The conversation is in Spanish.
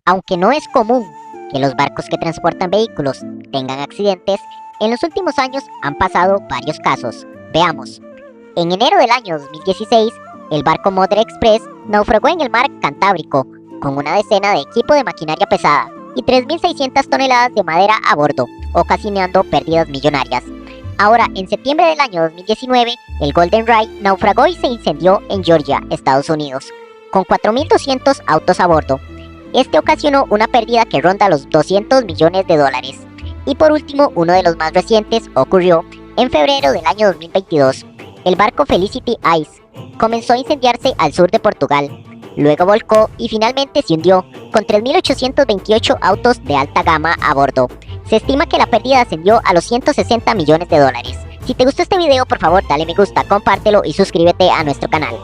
Aunque no es común que los barcos que transportan vehículos tengan accidentes, en los últimos años han pasado varios casos. Veamos. En enero del año 2016, el barco Modern Express naufragó en el mar Cantábrico con una decena de equipo de maquinaria pesada y 3.600 toneladas de madera a bordo, ocasionando pérdidas millonarias. Ahora, en septiembre del año 2019, el Golden Rai naufragó y se incendió en Georgia, Estados Unidos, con 4.200 autos a bordo. Este ocasionó una pérdida que ronda los 200 millones de dólares. Y por último, uno de los más recientes ocurrió en febrero del año 2022. El barco Felicity Ice comenzó a incendiarse al sur de Portugal. Luego volcó y finalmente se hundió, con 3.828 autos de alta gama a bordo. Se estima que la pérdida ascendió a los 160 millones de dólares. Si te gustó este video, por favor dale me gusta, compártelo y suscríbete a nuestro canal.